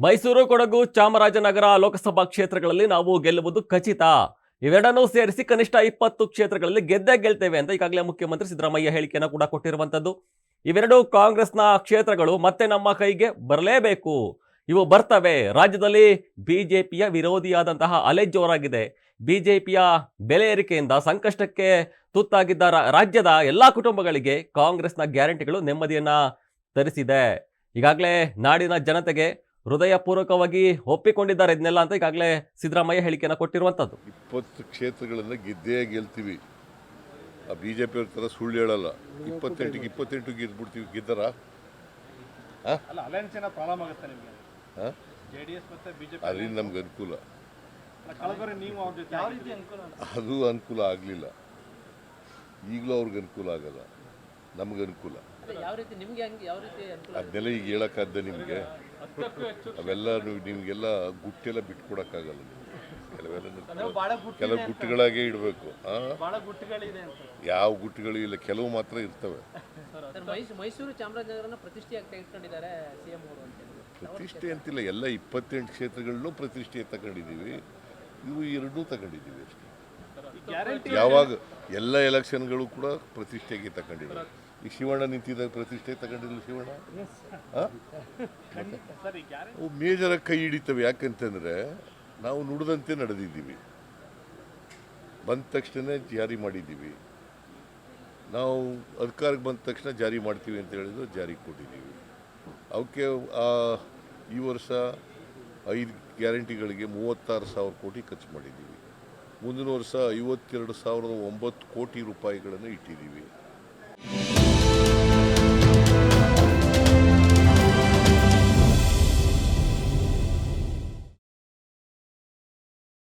ಮೈಸೂರು, ಕೊಡಗು, ಚಾಮರಾಜನಗರ ಲೋಕಸಭಾ ಕ್ಷೇತ್ರಗಳಲ್ಲಿ ನಾವು ಗೆಲ್ಲುವುದು ಖಚಿತ. ಇವೆರಡನ್ನೂ ಸೇರಿಸಿ ಕನಿಷ್ಠ 20 ಕ್ಷೇತ್ರಗಳಲ್ಲಿ ಗೆದ್ದೇ ಗೆಲ್ತೇವೆ ಅಂತ ಈಗಾಗಲೇ ಮುಖ್ಯಮಂತ್ರಿ ಸಿದ್ದರಾಮಯ್ಯ ಹೇಳಿಕೆಯನ್ನು ಕೂಡ ಕೊಟ್ಟಿರುವಂತದ್ದು. ಇವೆರಡು ಕಾಂಗ್ರೆಸ್ನ ಕ್ಷೇತ್ರಗಳು ಮತ್ತೆ ನಮ್ಮ ಕೈಗೆ ಬರಲೇಬೇಕು. ಇವು ಬರ್ತವೆ. ರಾಜ್ಯದಲ್ಲಿ ಬಿಜೆಪಿಯ ವಿರೋಧಿಯಾದಂತಹ ಅಲೆ ಜೋರಾಗಿದೆ. ಬಿಜೆಪಿಯ ಬೆಲೆ ಏರಿಕೆಯಿಂದ ಸಂಕಷ್ಟಕ್ಕೆ ತುತ್ತಾಗಿದ್ದ ರಾಜ್ಯದ ಎಲ್ಲಾ ಕುಟುಂಬಗಳಿಗೆ ಕಾಂಗ್ರೆಸ್ನ ಗ್ಯಾರಂಟಿಗಳು ನೆಮ್ಮದಿಯನ್ನ ತರಿಸಿದೆ. ಈಗಾಗಲೇ ನಾಡಿನ ಜನತೆಗೆ ಹೃದಯಪೂರ್ವಕವಾಗಿ ಒಪ್ಪಿಕೊಂಡಿದ್ದಾರೆ ಇದನ್ನೆಲ್ಲ ಅಂತ ಈಗಾಗಲೇ ಸಿದ್ದರಾಮಯ್ಯ ಹೇಳಿಕೆಯನ್ನು ಕೊಟ್ಟಿರುವಂತದ್ದು. 20 ಕ್ಷೇತ್ರಗಳನ್ನ ಗೆದ್ದೇ ಗೆಲ್ತೀವಿ. ಆ ಬಿಜೆಪಿ ಅವ್ರ ತರ ಸುಳ್ಳು ಹೇಳಲ್ಲ. 28 ಗೆದ್ಬಿಡ್ತೀವಿ. ಗೆದ್ದರ ಅದರಿಂದ ನಮ್ಗೆ ಅನುಕೂಲ. ಅದು ಅನುಕೂಲ ಆಗಲಿಲ್ಲ. ಈಗಲೂ ಅವ್ರಿಗೆ ಅನುಕೂಲ ಆಗಲ್ಲ, ನಮ್ಗೆ ಅನುಕೂಲ. ಅದನ್ನೆಲ್ಲ ಈಗ ಹೇಳಕ್ಕಾದ್ದ ನಿಮಗೆ? ಅವೆಲ್ಲ ನಿಮಗೆಲ್ಲ ಗುಟ್ಟೆಲ್ಲ ಬಿಟ್ಕೊಡಕ್ಕಾಗಲ್ಲ. ಕೆಲವು ಗುಟ್ಟುಗಳಾಗೇ ಇಡಬೇಕು. ಯಾವ ಗುಟ್ಟುಗಳು ಇಲ್ಲ, ಕೆಲವು ಮಾತ್ರ ಇರ್ತವೆ. ಮೈಸೂರು ಚಾಮರಾಜನಗರನ ಪ್ರತಿಷ್ಠೆ ಪ್ರತಿಷ್ಠೆ ಅಂತಿಲ್ಲ, ಎಲ್ಲ 28 ಕ್ಷೇತ್ರಗಳನ್ನೂ ಪ್ರತಿಷ್ಠೆ ತಗೊಂಡಿದ್ದೀವಿ. ಇವು ಎರಡೂ ತಗೊಂಡಿದ್ದೀವಿ ಅಷ್ಟೇ. ಯಾವಾಗ ಎಲ್ಲ ಎಲೆಕ್ಷನ್ಗಳು ಕೂಡ ಪ್ರತಿಷ್ಠೆಗೆ ತಗೊಂಡಿದ್ದೀವಿ. ಈ ಶಿವಣ್ಣ ನಿಂತಿದ್ದಾಗ ಪ್ರತಿಷ್ಠೆ ತಗೊಂಡಿಲ್ಲ. ಶಿವಣ್ಣ ಮೇಜರಾಗಿ ಕೈ ಹಿಡಿತವೆ. ಯಾಕಂತಂದರೆ ನಾವು ನುಡಿದಂತೆ ನಡೆದಿದ್ದೀವಿ. ಬಂದ ತಕ್ಷಣ ಜಾರಿ ಮಾಡಿದ್ದೀವಿ. ನಾವು ಅಧಿಕಾರಕ್ಕೆ ಬಂದ ತಕ್ಷಣ ಜಾರಿ ಮಾಡ್ತೀವಿ ಅಂತ ಹೇಳಿದ್ರು, ಜಾರಿಗೆ ಕೊಟ್ಟಿದ್ದೀವಿ. ಅವಕ್ಕೆ ಈ ವರ್ಷ 5 ಗ್ಯಾರಂಟಿಗಳಿಗೆ 36,000 ಕೋಟಿ ಖರ್ಚು ಮಾಡಿದ್ದೀವಿ. ಮುಂದಿನ ವರ್ಷ 52,009 ಕೋಟಿ ರೂಪಾಯಿಗಳನ್ನು ಇಟ್ಟಿದ್ದೀವಿ.